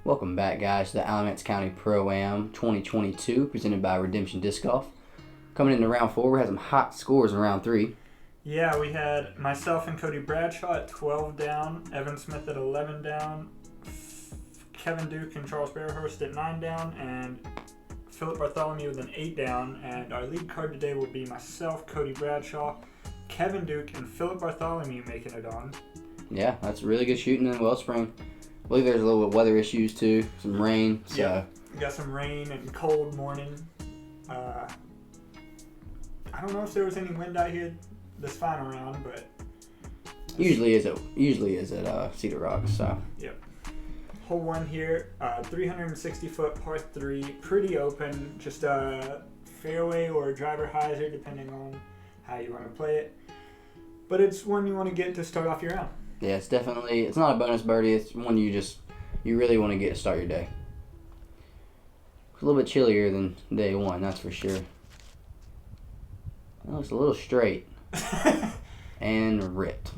Welcome back, guys, to the Alamance County Pro Am 2022, presented by Redemption Disc Golf. Coming into round 4, we had some hot scores in round 3. Yeah, we had myself and Cody Bradshaw at 12 down, Evan Smith at 11 down, Kevin Duke and Charles Bearhurst at 9 down, and Philip Bartholomew with an 8 down. And our lead card today will be myself, Cody Bradshaw, Kevin Duke, and Philip Bartholomew making it on. Yeah, that's really good shooting in Wellspring. I believe there's a little bit of weather issues too, some rain. So. Yeah, we got some rain and cold morning. I don't know if there was any wind out here this final round, but usually is at Cedar Rock. So. Yep. Hole 1 here, 360-foot par 3, pretty open, just a fairway or a driver hyzer depending on how you want to play it. But it's one you want to get to start off your round. Yeah, it's not a bonus birdie. It's one you really want to get to start your day. It's a little bit chillier than day 1, that's for sure. It looks a little straight and ripped.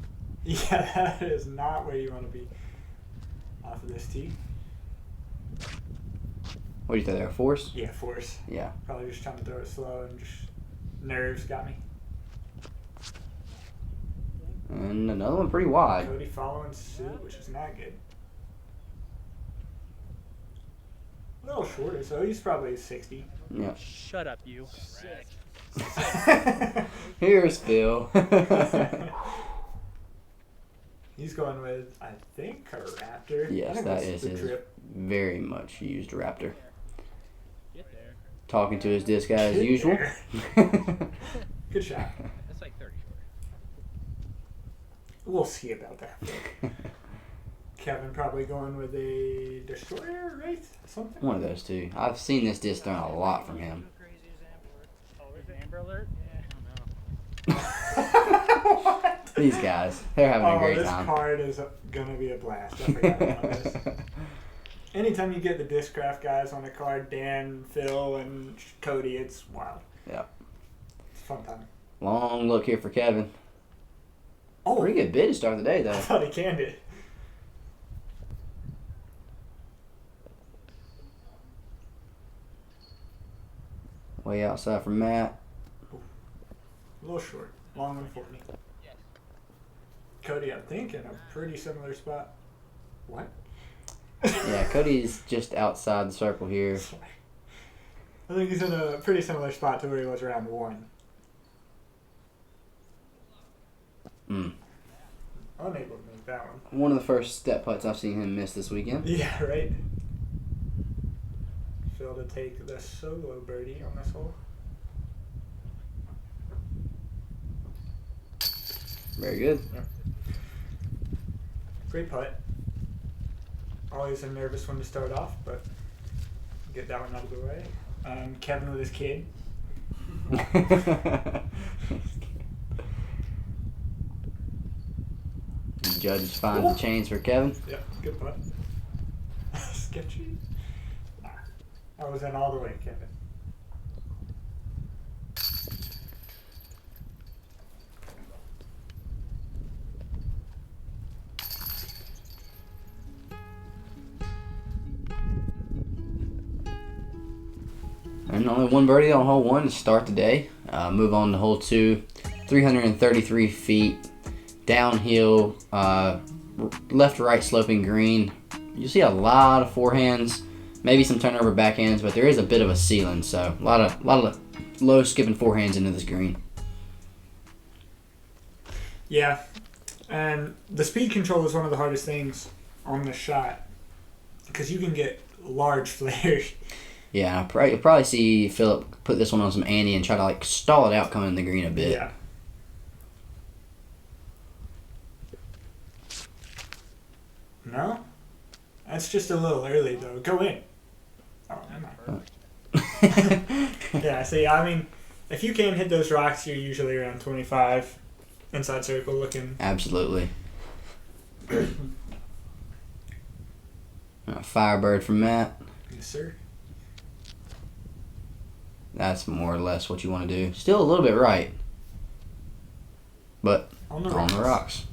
Yeah, that is not where you want to be off of this tee. What do you think there, force? Yeah, force. Yeah. Probably just trying to throw it slow and just nerves got me. And another one pretty wide. Cody following suit, which is not good. A little shorter, so he's probably 60. Yeah. Shut up, you. Here's Phil. He's going with, I think, a Raptor. Yes, that is his Trip. very much used Raptor. Get there. Talking to his disc guy as Get usual. Good shot. That's like 30 short. We'll see about that. Kevin probably going with a Destroyer, right? Something? One of those two. I've seen this disc thrown a lot from him. Oh, there's an Amber Alert? Yeah, I don't know. These guys, they're having a great time. This card is going to be a blast. I forgot about this. Anytime you get the Discraft guys on the card, Dan, Phil, and Cody, it's wild. Yeah. It's a fun time. Long look here for Kevin. Oh, Pretty good bid to start the day, I though. thought he canned it. Way outside from Matt. A little short. Long one for me. Cody, I think, in a pretty similar spot. What? Yeah, Cody's just outside the circle here. I think he's in a pretty similar spot to where he was round 1. Unable to make that one. One of the first step putts I've seen him miss this weekend. Yeah, right. Phil to take the solo birdie on this hole. Very good. Yep. Great putt. Always a nervous one to start off, but get that one out of the way. Kevin with his kid. The judge finds the chains for Kevin. Yep, good putt. Sketchy. I was in all the way, Kevin. And only one birdie on hole 1 to start the day. Move on to hole 2. 333 feet. Downhill. Left to right sloping green. You see a lot of forehands. Maybe some turnover backhands, but there is a bit of a ceiling. So a lot of low skipping forehands into this green. Yeah. And the speed control is one of the hardest things on the shot. Because you can get large flares. Yeah, you'll probably see Philip put this one on some ante and try to stall it out coming in the green a bit. Yeah. No? That's just a little early, though. Go in. Oh, never mind. Yeah, see, I mean, if you can't hit those rocks, you're usually around 25 inside circle looking. Absolutely. Firebird from Matt. Yes, sir. That's more or less what you want to do. Still a little bit right, but On the on the rocks.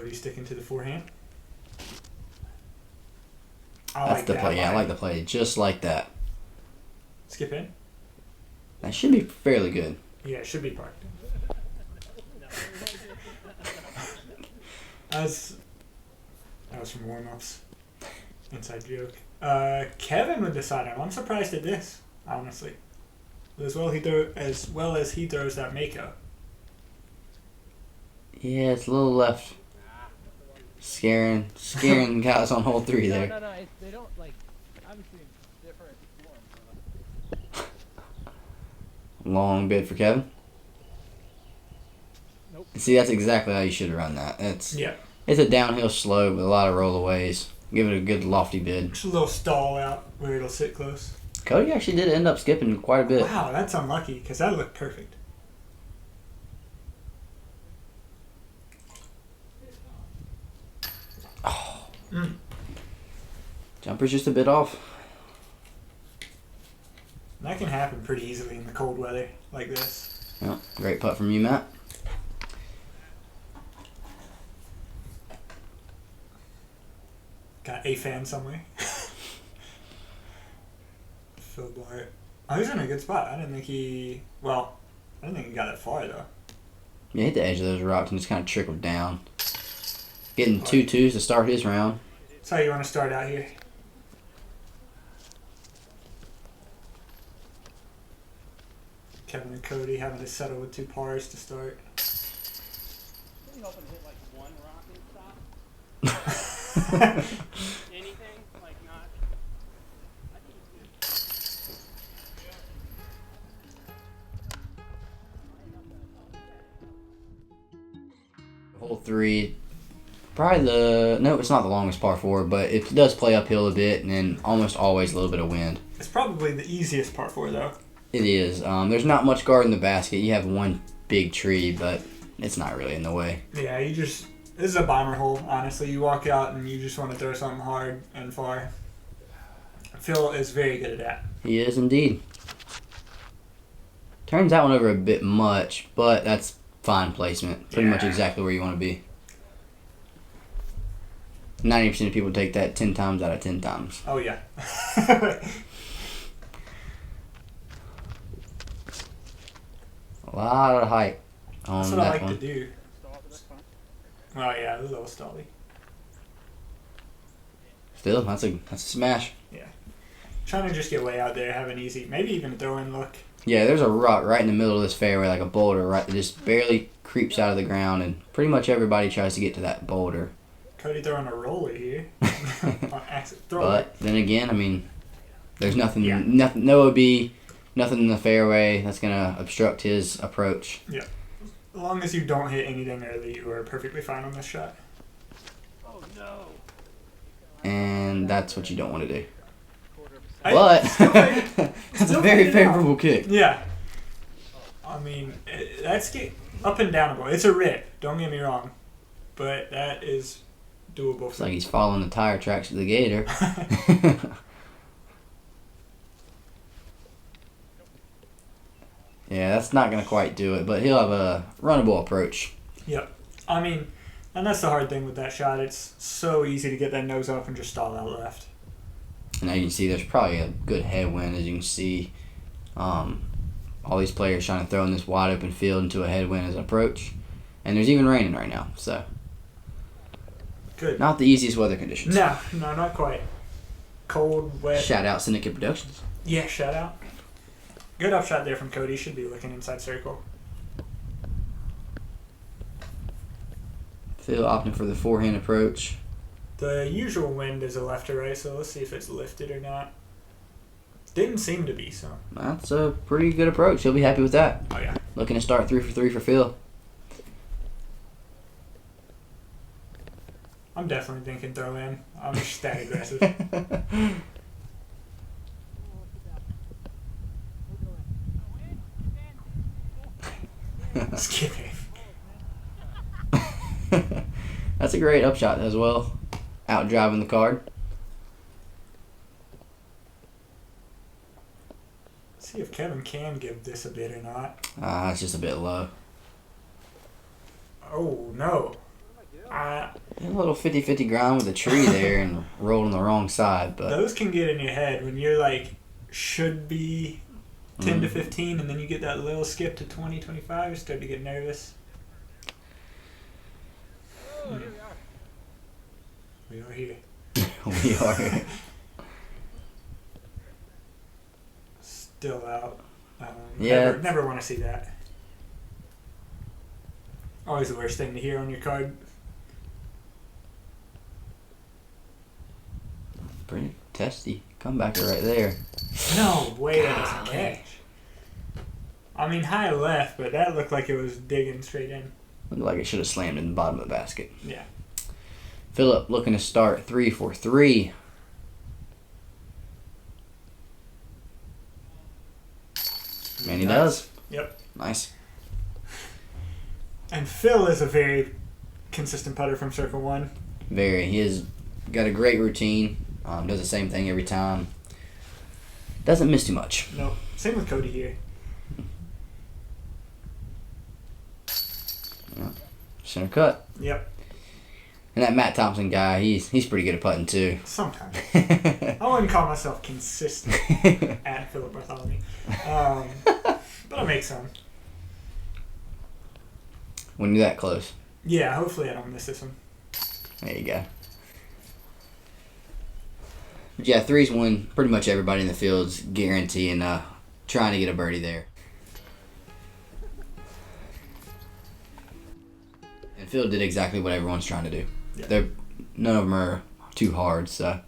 Cody sticking to the forehand. That's the play. Yeah, I like the play just like that. Skip in. That should be fairly good. Yeah, it should be parked. That was from warm-ups. Inside joke. Kevin with the sidearm. I'm surprised at this, honestly. As well as he throws that Mako. Yeah, it's a little left. Scaring guys on hole 3 there. No, they don't, like, obviously it's different forms. Long bid for Kevin. Nope. See, that's exactly how you should run that. It's a downhill slope with a lot of rollaways. Give it a good lofty bid. Just a little stall out where it'll sit close. Cody actually did end up skipping quite a bit. Wow, that's unlucky because that looked perfect. Oh. Jumper's just a bit off. That can happen pretty easily in the cold weather like this. Yeah, great putt from you, Matt. Got a fan somewhere. Phil Bart. Oh, he's in a good spot. I didn't think he got that far though. Yeah, hit the edge of those rocks and just kind of trickled down. Getting 2-2s to start his round. That's how you want to start out here. Kevin and Cody having to settle with 2 pars to start. I'm hoping to hit like one rock and stop. Anything, like not. I think it's good. Hole 3, probably no, it's not the longest par 4, but it does play uphill a bit and then almost always a little bit of wind. It's probably the easiest par 4 though. It is. There's not much guard in the basket. You have one big tree, but it's not really in the way. Yeah, this is a bomber hole, honestly. You walk out and you just want to throw something hard and far. Phil is very good at that. He is indeed. Turns that one over a bit much, but that's fine placement. Pretty much exactly where you want to be. 90% of people take that 10 times out of 10 times. Oh, yeah. A lot of height on That's what I that like one. to do. Oh, yeah, a little stally. Still, that's a smash. Yeah. Trying to just get way out there, have an easy, maybe even a throw-in look. Yeah, there's a rock right in the middle of this fairway, like a boulder, right that just barely creeps out of the ground, and pretty much everybody tries to get to that boulder. Cody throwing a roller here. But then again, I mean, there's nothing, Yeah. no OB, nothing in the fairway that's gonna obstruct his approach. Yeah. As long as you don't hit anything early, you are perfectly fine on this shot. Oh no. And that's what you don't want to do. Still It's a still very figured it out. favorable kick. Yeah. I mean, that's up and downable. It's a rip, don't get me wrong. But that is doable. It's like he's following the tire tracks of the gator. Yeah, that's not going to quite do it, but he'll have a runnable approach. Yep. I mean, and that's the hard thing with that shot. It's so easy to get that nose up and just stall out left. And now you can see there's probably a good headwind, as you can see. All these players trying to throw in this wide open field into a headwind as an approach. And there's even raining right now, so. Good. Not the easiest weather conditions. No, not quite. Cold, wet. Shout out Syndicate Productions. Yeah, shout out. Good upshot there from Cody. Should be looking inside circle. Phil opting for the forehand approach. The usual wind is a left to right, so let's see if it's lifted or not. Didn't seem to be, so. That's a pretty good approach. He'll be happy with that. Oh, yeah. Looking to start 3 for 3 for Phil. I'm definitely thinking throw in. I'm just that aggressive. Skipping. That's a great upshot as well. Out driving the card. See if Kevin can give this a bid or not. It's just a bit low. Oh, no. A little 50-50 grind with a tree there and rolled on the wrong side, but those can get in your head when you're like, should be 10 to 15, and then you get that little skip to 20, 25, you start to get nervous. Oh, here we are. We are here. we are. Still out. Yeah. Never want to see that. Always the worst thing to hear on your card. Pretty testy. Comebacker right there. No way that doesn't catch. I mean, high left, but that looked like it was digging straight in. Looked like it should have slammed in the bottom of the basket. Yeah. Philip looking to start 3 for 3. And he does. Yep. Nice. And Phil is a very consistent putter from Circle 1. Very. He has got a great routine. Does the same thing every time. Doesn't miss too much. Nope. Same with Cody here. Yeah. Center cut. Yep. And that Matt Thompson guy, he's pretty good at putting too. Sometimes. I wouldn't call myself consistent at Philip Bartholomew. But I make some. When you're that close. Yeah, hopefully I don't miss this one. There you go. But yeah, 3's when pretty much everybody in the field's guaranteeing trying to get a birdie there. And Phil did exactly what everyone's trying to do. Yeah. None of them are too hard, so.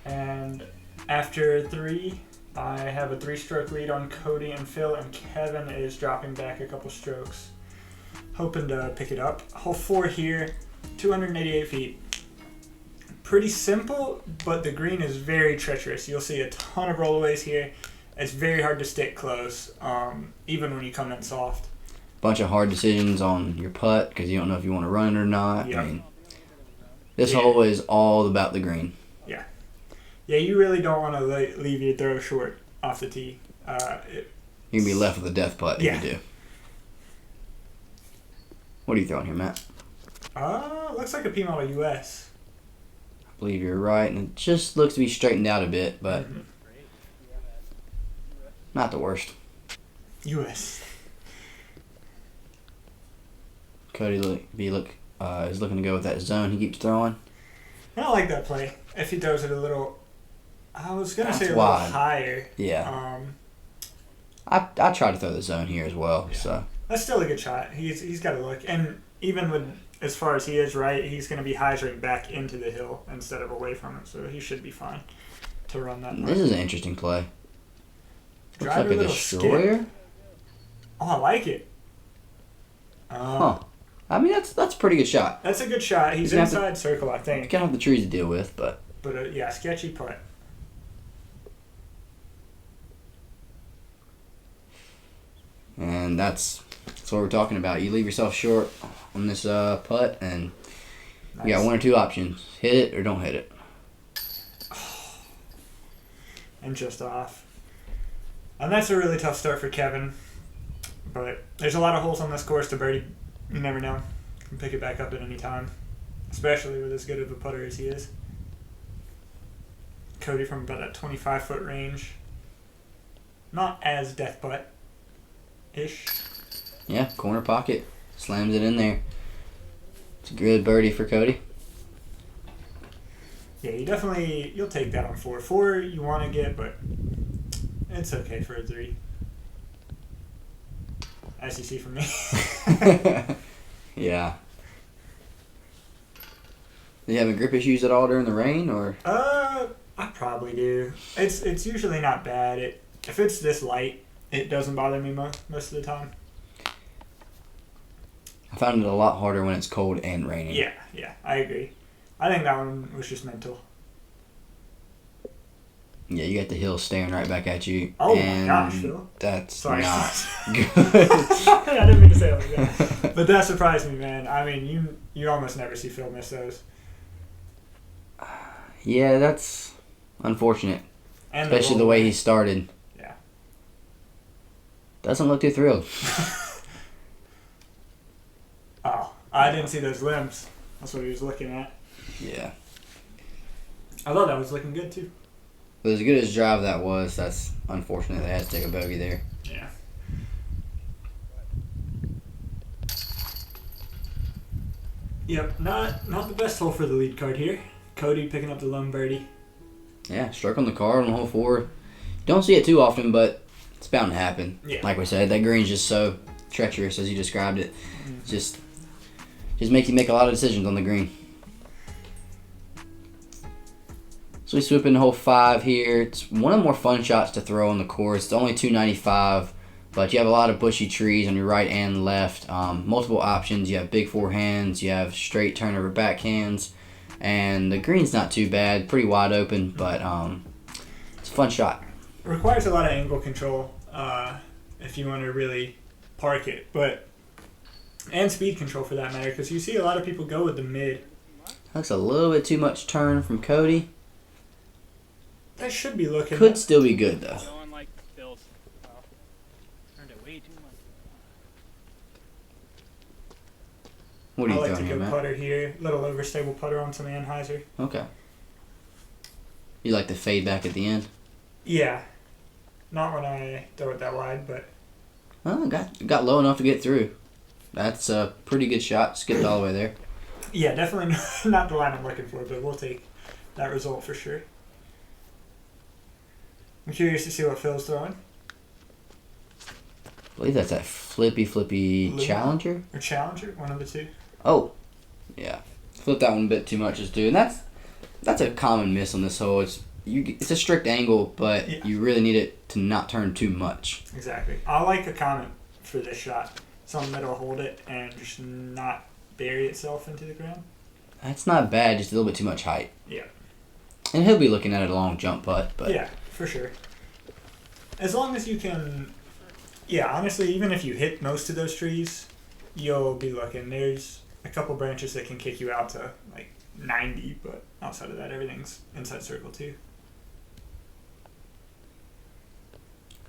And after 3, I have a 3-stroke lead on Cody and Phil, and Kevin is dropping back a couple strokes. Hoping to pick it up. Hole 4 here, 288 feet. Pretty simple, but the green is very treacherous. You'll see a ton of rollaways here. It's very hard to stick close, even when you come in soft. Bunch of hard decisions on your putt because you don't know if you want to run it or not. Yeah. I mean, this hole is all about the green. Yeah. Yeah, you really don't want to leave your throw short off the tee. You're going to be left with a death putt if you do. What are you throwing here, Matt? Looks like a P Model US. I believe you're right, and it just looks to be straightened out a bit, but not the worst. US. Cody is looking to go with that zone he keeps throwing. I like that play. If he throws it a little, I was gonna say a wide. little higher. Yeah. I try to throw the zone here as well. Yeah. So That's still a good shot. He's got to look, and even with as far as he is right, he's gonna be hyzering back into the hill instead of away from it, so he should be fine to run that. This is an interesting play. Looks Drive like a little destroyer. skip. Oh, I like it. Huh. I mean, that's a pretty good shot. That's a good shot. He's He's gonna inside circle, I think. Kind of have the trees to deal with, but Yeah, sketchy putt. and that's what we're talking about. You leave yourself short on this putt, and Nice. you got one or two options: hit it or don't hit it. And just off. And that's a really tough start for Kevin. But there's a lot of holes on this course to birdie. You never know. You can pick it back up at any time. Especially with as good of a putter as he is. Cody from about that 25-foot range. Not as death putt-ish. Yeah, corner pocket, slams it in there. It's a good birdie for Cody. Yeah, you'll take that on 4. 4 you want to get, but it's okay for a 3. As you see from me. Yeah. Do you have grip issues at all during the rain, or? I probably do. It's usually not bad. If it's this light, it doesn't bother me most of the time. I found it a lot harder when it's cold and raining. Yeah, I agree. I think that one was just mental. Yeah, you got the hill staring right back at you. Oh and my gosh, Phil. That's Sorry. not good. I didn't mean to say it like that. But that surprised me, man. I mean, you almost never see Phil miss those. Yeah, that's unfortunate. And Especially the way he started. Yeah. Doesn't look too thrilled. Oh, I didn't see those limbs. That's what he was looking at. Yeah. I thought that was looking good too. But as good as drive that was, that's unfortunate they had to take a bogey there. Yeah. Yep, not the best hole for the lead card here. Cody picking up the lone birdie. Yeah, struck on the card on hole 4. Don't see it too often, but it's bound to happen. Yeah. Like we said, that green's just so treacherous as you described it. Just make you make a lot of decisions on the green. So we swoop into hole 5 here. It's one of the more fun shots to throw on the course. It's only 295, but you have a lot of bushy trees on your right and left. Multiple options. You have big forehands. You have straight turnover backhands. And the green's not too bad. Pretty wide open, but it's a fun shot. It requires a lot of angle control if you want to really park it, and speed control for that matter, because you see a lot of people go with the mid. Looks a little bit too much turn from Cody. That should be looking. Could still be good though. Going like Phil's. Well, turned it way too much. What are I you like throwing to here, go Matt? putter here. Little overstable putter on some Anheuser. Okay. You like to fade back at the end? Yeah. Not when I throw it that wide, but Well, got low enough to get through. That's a pretty good shot. Skipped all the way there. yeah, definitely not the line I'm looking for, but we'll take that result for sure. I'm curious to see what Phil's throwing. I believe that's that flippy Luna? Challenger. Or Challenger, one of the two. Oh, yeah. Flipped that one a bit too much, just dude. And that's a common miss on this hole. It's a strict angle, but Yeah. you really need it to not turn too much. Exactly. I like a comment for this shot. Something that'll hold it and just not bury itself into the ground. That's not bad, just a little bit too much height. Yeah. And he'll be looking at it a long jump putt, but Yeah, for sure. As long as you can... Yeah, honestly, even if you hit most of those trees, you'll be looking. There's a couple branches that can kick you out to like 90, but outside of that, everything's inside circle too.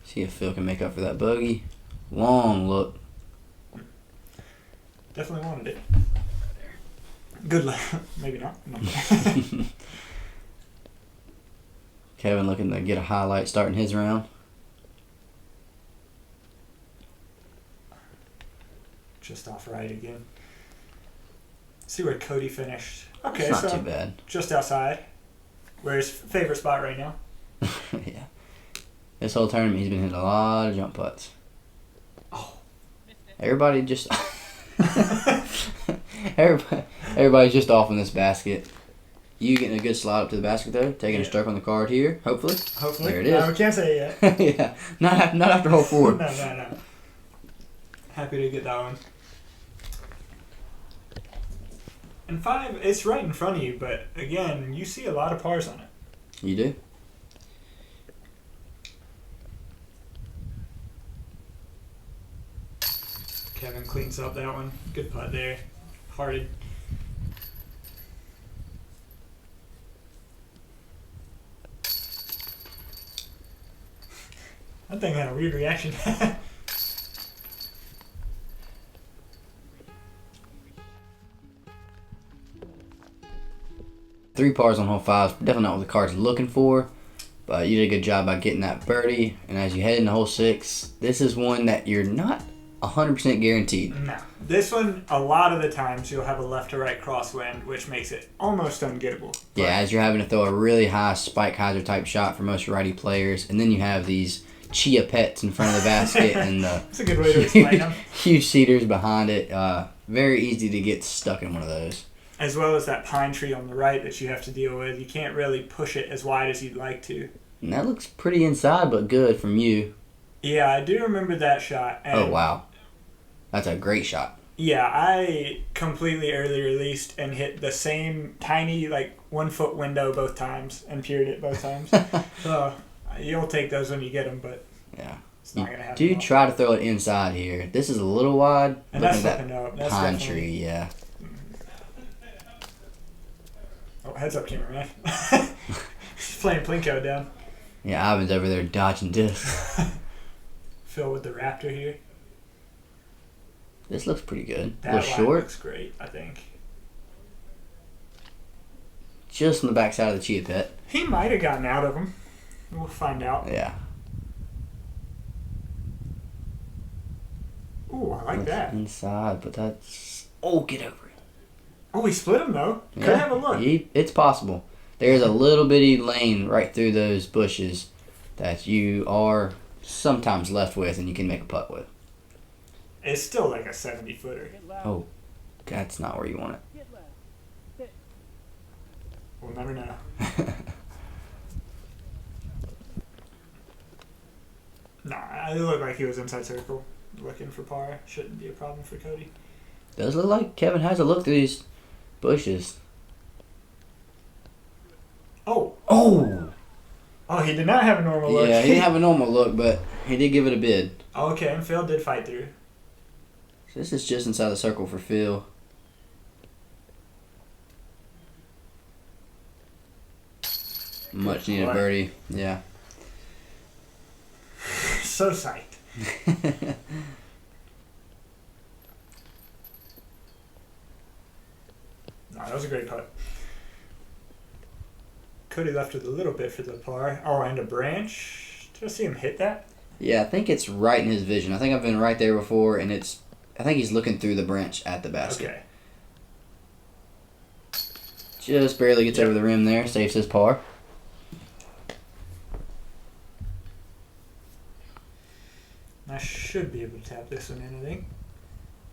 see if Phil can make up for that bogey. Long look. Definitely wanted it. Good luck. Maybe not. No. Kevin looking to get a highlight starting his round. Just off right again. See where Cody finished. Okay, It's not so too bad. just outside. Where his favorite spot right now. Yeah. This whole tournament, he's been hitting a lot of jump putts. Oh. Everybody just... Everybody's just off in this basket. You getting a good slide up to the basket, though. Taking a stroke on the card here, hopefully. Hopefully. There it is. We can't say it yet. Yeah. Not after hole 4. No. Happy to get that one. And 5, it's right in front of you, but again, you see a lot of pars on it. You do? Kevin cleans up that one. Good putt there. Hearted. That thing had a weird reaction. 3 pars on hole 5. Definitely not what the card's looking for. But you did a good job by getting that birdie. And as you head into hole 6, this is one that you're not 100% guaranteed. No. This one, a lot of the times, you'll have a left to right crosswind, which makes it almost ungettable. Yeah, as you're having to throw a really high spike hyzer type shot for most righty players. And then you have these chia pets in front of the basket and the That's a good way to explain them. huge cedars behind it. Very easy to get stuck in one of those. As well as that pine tree on the right that you have to deal with. You can't really push it as wide as you'd like to. And that looks pretty inside, but good from you. Yeah, I do remember that shot. And Oh, wow. That's a great shot. yeah, I completely early released and hit the same tiny, 1 foot window both times and peered it both times. So you'll take those when you get them, but Yeah. it's not going to happen. Do often. try to throw it inside here. This is a little wide. And Looking that's at flipping up. That's pine definitely- tree, yeah. Oh, heads up, cameraman. He's playing Plinko down. Yeah, Ivan's over there dodging discs. Phil with the Raptor here. This looks pretty good. A That little line short. looks great, I think. just on the backside of the chia pet. He might have gotten out of them. We'll find out. Yeah. Ooh, I like that. Inside, but that's... Oh, get over it. Oh, we split them, though. Yeah. Could have a look. It's possible. There's a little bitty lane right through those bushes that you are sometimes left with and you can make a putt with. It's still like a 70-footer. Hit left. Oh, that's not where you want Hit left. Hit. We'll never know. it. Nah, it looked like he was inside circle looking for par. Shouldn't be a problem for Cody. Does look like Kevin has a look through these bushes. Oh. Oh! Oh, he did not have a normal look. Yeah, he didn't have a normal look, but he did give it a bid. Okay, and Phil did fight through. So this is just inside the circle for Phil. Much needed boy. birdie. Yeah. So psyched. No, that was a great putt. Cody left it a little bit for the par. Oh, and a branch. Did I see him hit that? Yeah, I think it's right in his vision. I think I've been right there before, and I think he's looking through the branch at the basket. Okay. Just barely gets over the rim there, saves his par. I should be able to tap this one in, I think.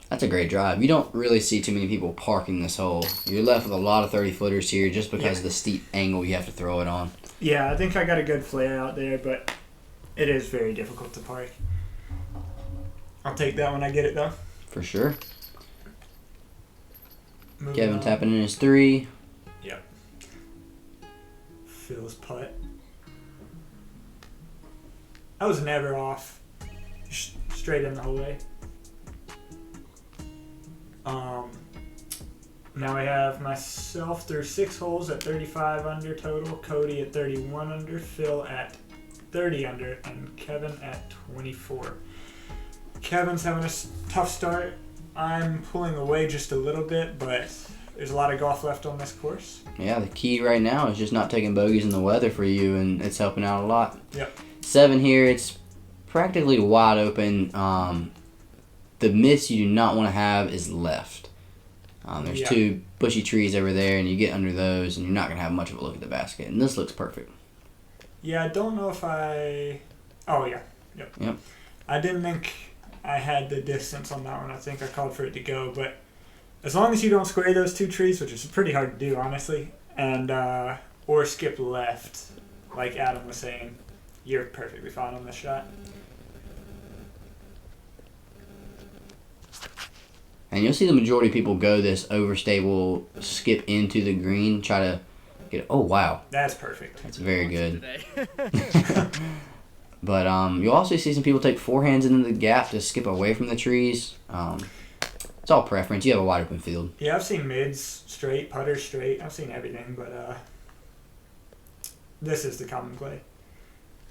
That's a great drive. You don't really see too many people parking this hole. You're left with a lot of 30-footers here just because of the steep angle you have to throw it on. Yeah, I think I got a good flare out there, but it is very difficult to park. I'll take that when I get it, though. For sure. Moving Kevin on. tapping in his 3. Yep. Phil's putt. I was never off. Straight in the whole way. Now I have myself through 6 holes at 35 under total, Cody at 31 under, Phil at 30 under, and Kevin at 24. Kevin's having a tough start. I'm pulling away just a little bit, but there's a lot of golf left on this course. Yeah, the key right now is just not taking bogeys in the weather for you, and it's helping out a lot. Yep. 7 here, it's practically wide open. The miss you do not want to have is left. There's 2 bushy trees over there, and you get under those, and you're not going to have much of a look at the basket. And this looks perfect. Yeah, I don't know if I... Oh, yeah. Yep. I didn't think I had the distance on that one. I think I called for it to go, but as long as you don't square those 2 trees, which is pretty hard to do, honestly, and or skip left, like Adam was saying, you're perfectly fine on this shot. And you'll see the majority of people go this overstable, skip into the green, try to get... Oh, wow. That's perfect. That's very good. Today. But you'll also see some people take forehands into the gap to skip away from the trees. It's all preference. You have a wide open field. Yeah, I've seen mids straight, putters straight. I've seen everything, but this is the common play.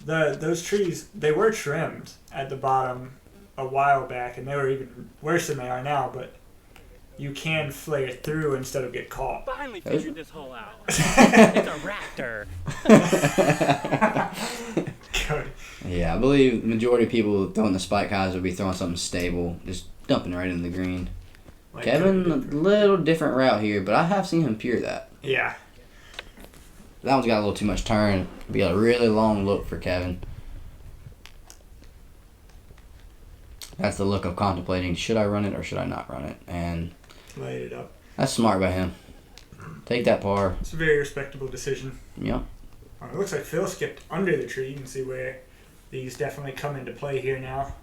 Those trees, they were trimmed at the bottom a while back, and they were even worse than they are now, but you can flare through instead of get caught. Finally figured this hole out. It's a raptor. Yeah, I believe the majority of people throwing the spike highs will be throwing something stable, just dumping right in the green. Like Kevin, a little different route here, but I have seen him pure that. Yeah. That one's got a little too much turn. It'll be a really long look for Kevin. That's the look of contemplating, should I run it or should I not run it? And Light it up. that's smart by him. Take that par. It's a very respectable decision. Yep. It looks like Phil skipped under the tree. You can see where these definitely come into play here now.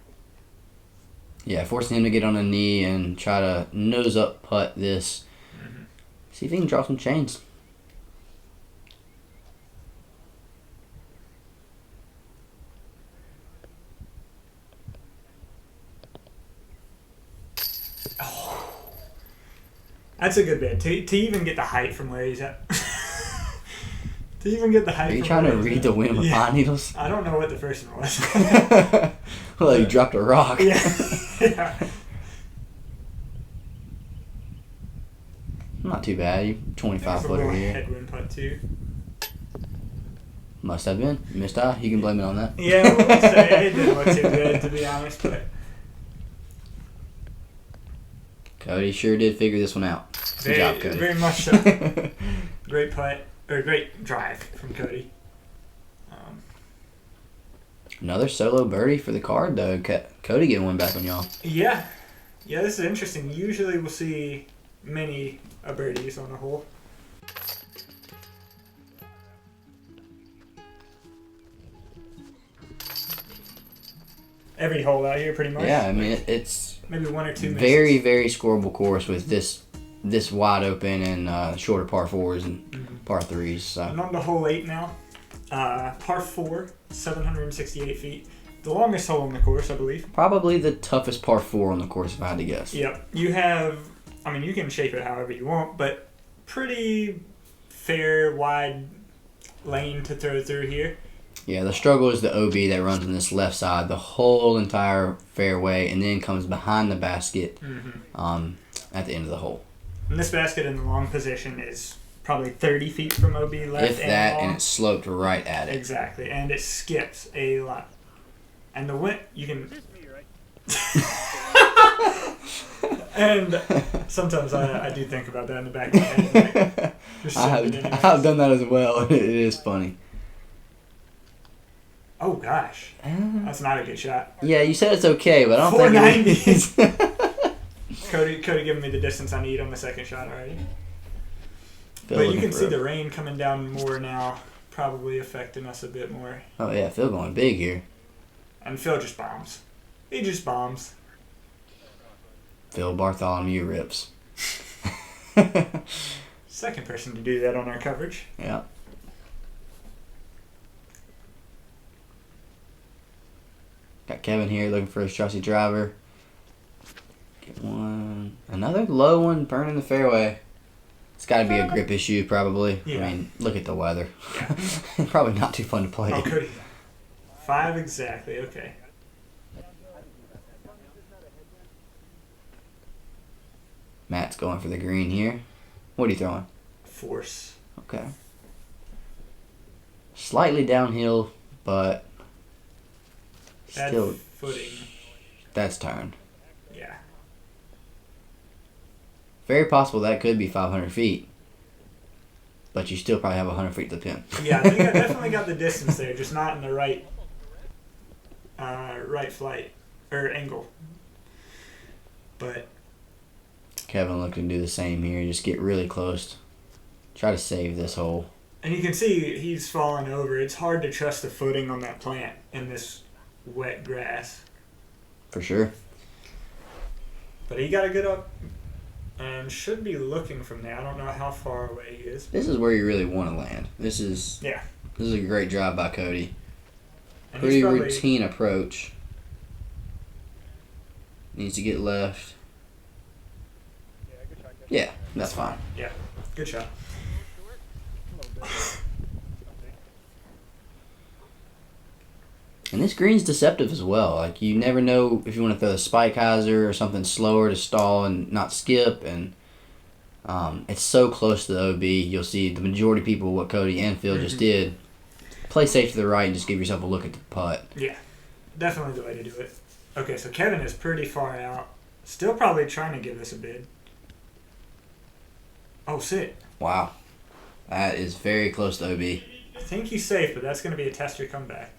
Yeah, forcing him to get on a knee and try to nose up putt this. Mm-hmm. See if he can draw some chains. That's a good bit. To even get the height from where he's at. To even get the height Are you from trying to where he's read at. the wind with pine needles? I don't know what the first one was. Well, you dropped a rock. Yeah. Yeah. Not too bad. You 25 There's a footer little here. headwind putt too. Must have been. Missed eye. You can blame it on that. Yeah, I wouldn't say it didn't look too good, to be honest, but Cody sure did figure this one out. Good job, Cody. very much so. Great putt, or great drive from Cody. Another solo birdie for the card, though. Cody getting one back on y'all. Yeah, this is interesting. Usually we'll see many birdies on a hole. Every hole out here, pretty much. Yeah, I mean, it's Maybe one or two misses. very, very scoreable course with this wide open and shorter par 4s and par 3s. So. And on to hole 8 now. Par 4, 768 feet. The longest hole on the course, I believe. Probably the toughest par 4 on the course, if I had to guess. Yep. You have, I mean, you can shape it however you want, but pretty fair, wide lane to throw through here. Yeah, the struggle is the OB that runs on this left side, the whole entire fairway, and then comes behind the basket at the end of the hole. And this basket in the long position is probably 30 feet from OB left If that, long. and it's sloped right at it. Exactly, and it skips a lot. And the wind, you can... And sometimes I do think about that in the back of my head. Like, just send it anyways. I've done that as well. It is funny. Oh, gosh. That's not a good shot. Yeah, you said it's okay, but I don't think it is. Cody giving me the distance I need on the second shot already. Phil But you looking can for see it. the rain coming down more now, probably affecting us a bit more. Oh, yeah, Phil going big here. And Phil just bombs. He just bombs. Phil Bartholomew rips. Second person to do that on our coverage. Yeah. Got Kevin here looking for his trusty driver. Get one. Another low one burning the fairway. It's got to be a grip issue, probably. Yeah. I mean, look at the weather. Yeah. Probably not too fun to play. Oh, Cody. 5 exactly, okay. Matt's going for the green here. What are you throwing? Force. Okay. Slightly downhill, but Bad still, footing. that's turn. Yeah. Very possible that could be 500 feet. But you still probably have 100 feet to the pin. Yeah, I think I definitely got the distance there, just not in the right flight or angle. But Kevin looking to do the same here. Just get really close. Try to save this hole. and you can see he's falling over. It's hard to trust the footing on that plant in this wet grass. For sure. But he got a good up and should be looking from there. I don't know how far away he is. This is where you really want to land. This is a great drive by Cody. And Pretty he's probably, routine approach. Needs to get left. Yeah, that's fine. Yeah, good shot. And this green's deceptive as well. Like, you never know if you want to throw the spike hyzer or something slower to stall and not skip. And it's so close to the OB. You'll see the majority of people, what Cody and Phil just did, play safe to the right and just give yourself a look at the putt. Yeah, definitely the way to do it. Okay, so Kevin is pretty far out. Still probably trying to give this a bid. Oh, sit. Wow. That is very close to OB. I think he's safe, but that's going to be a tester comeback.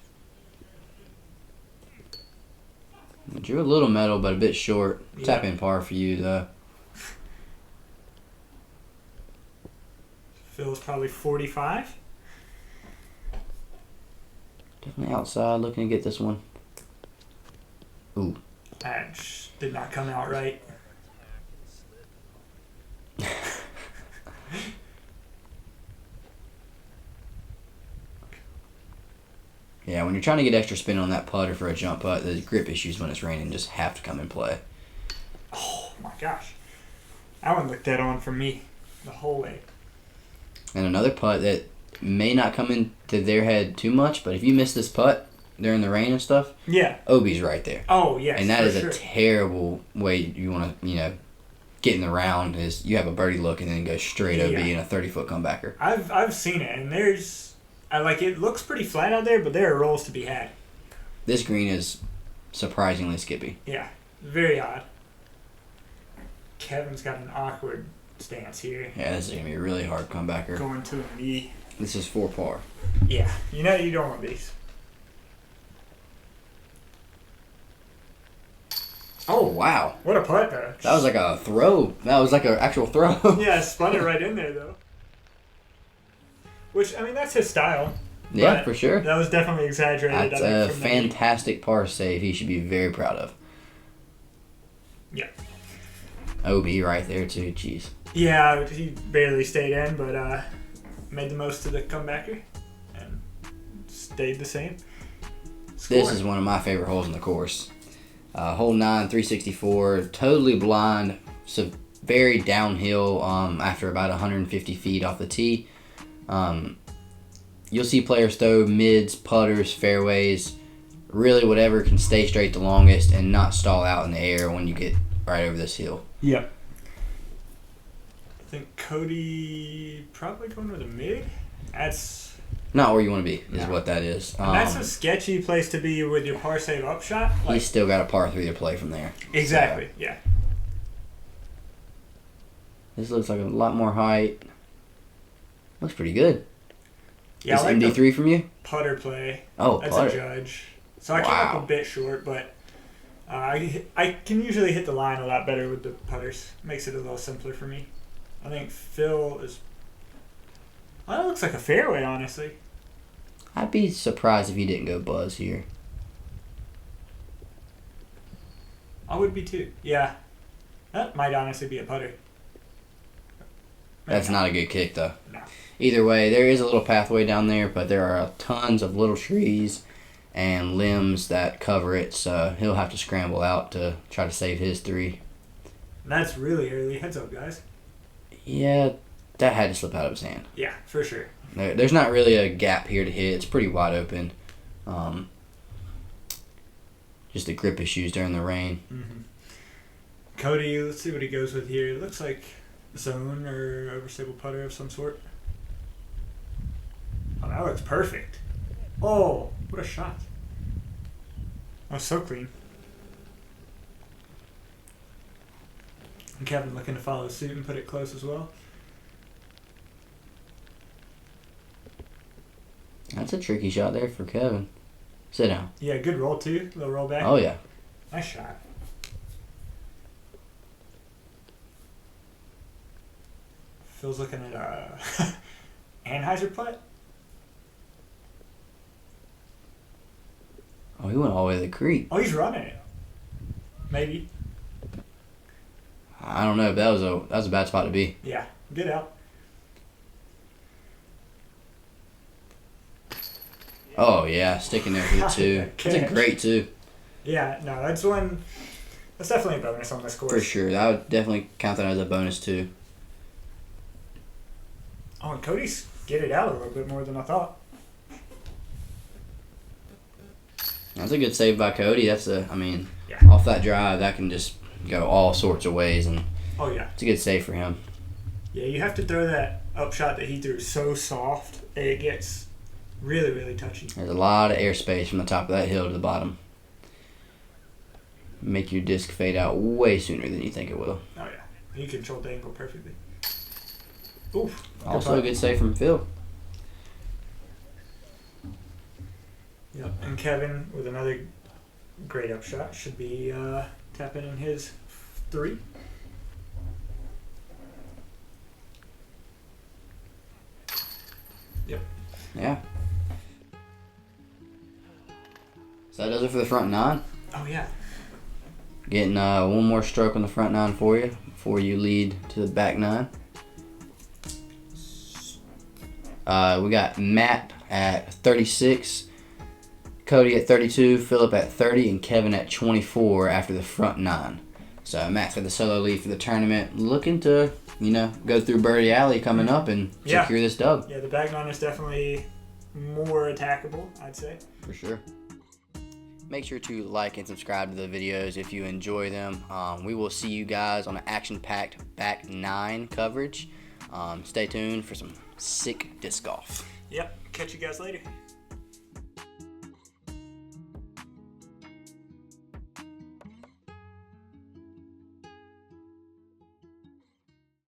Drew a little metal, but a bit short. Yeah. Tap in par for you, though. Phil's probably 45. Definitely outside, looking to get this one. Ooh. That did not come out right. Yeah, when you're trying to get extra spin on that putter for a jump putt, the grip issues when it's raining just have to come in play. Oh my gosh. That one looked dead on for me the whole way. And another putt that may not come into their head too much, but if you miss this putt during the rain and stuff, Yeah. OB's right there. Oh, yes. And that is for a sure. terrible way you want to, get getting the round is you have a birdie look and then go straight OB in a 30-foot comebacker. I've seen it, and it looks pretty flat out there, but there are rolls to be had. This green is surprisingly skippy. Yeah, very odd. Kevin's got an awkward stance here. Yeah, this is going to be a really hard comebacker. Going to a knee. This is 4 par. Yeah, you don't want these. Oh, wow. What a putt, though. That was like a throw. That was like an actual throw. Yeah, spun it right in there, though. Which, I mean, that's his style. Yeah, for sure. That was definitely exaggerated. That's a fantastic par save. He should be very proud of. Yeah. OB right there, too. Jeez. Yeah, he barely stayed in, but made the most of the comebacker and stayed the same. This is one of my favorite holes in the course. Hole 9, 364, totally blind, so very downhill after about 150 feet off the tee. You'll see players throw mids, putters, fairways, really whatever can stay straight the longest and not stall out in the air when you get right over this hill. Yep. I think Cody probably going with a mid. That's not where you want to be, is what that is. And that's a sketchy place to be with your par save upshot. He's still got a par 3 to play from there. Exactly, so. Yeah. This looks like a lot more height. Looks pretty good. Yeah, Is I like MD3 from you? Putter play. Oh, that's putter. A judge. So I came up a bit short, but I can usually hit the line a lot better with the putters. Makes it a little simpler for me. I think Phil is... Well, that looks like a fairway, honestly. I'd be surprised if he didn't go buzz here. I would be too. Yeah. That might honestly be a putter. That's not a good kick, though. No. Either way, there is a little pathway down there, but there are tons of little trees and limbs that cover it, so he'll have to scramble out to try to save his 3. That's really early. Heads up, guys. Yeah, that had to slip out of his hand. Yeah, for sure. There's not really a gap here to hit. It's pretty wide open. Just the grip issues during the rain. Mm-hmm. Cody, let's see what he goes with here. It looks like zone or overstable putter of some sort. Oh, that looks perfect. Oh, what a shot. Oh, so clean. And Kevin looking to follow suit and put it close as well. That's a tricky shot there for Kevin. Sit down. Yeah, good roll too. Little roll back. Oh, yeah. Nice shot. Phil's looking at Anheuser putt. Oh, he went all the way to the creek. Oh, he's running it. Maybe. I don't know, but that was a bad spot to be. Yeah, get out. Oh, yeah, sticking there here, too. It's a great, too. Yeah, no, that's definitely a bonus on this course. For sure. I would definitely count that as a bonus, too. Oh, and Cody's get it out a little bit more than I thought. That's a good save by Cody. Yeah. Off that drive, that can just go all sorts of ways, and oh yeah, it's a good save for him. Yeah, you have to throw that upshot that he threw so soft, it gets really, really touchy. There's a lot of airspace from the top of that hill to the bottom. Make your disc fade out way sooner than you think it will. Oh yeah, he controlled the angle perfectly. Oof. Also a good save from Phil. Yep, and Kevin with another great upshot should be tapping in his 3. Yep. Yeah. So that does it for the front 9. Oh yeah. Getting one more stroke on the front 9 for you before you lead to the back 9. We got Matt at 36, Cody at 32, Philip at 30, and Kevin at 24 after the front 9. So Matt's got the solo lead for the tournament, looking to, go through Birdie Alley coming up and secure this dub. Yeah, the back 9 is definitely more attackable, I'd say. For sure. Make sure to like and subscribe to the videos if you enjoy them. We will see you guys on an action-packed back 9 coverage. Stay tuned for some sick disc golf. Yep. Catch you guys later.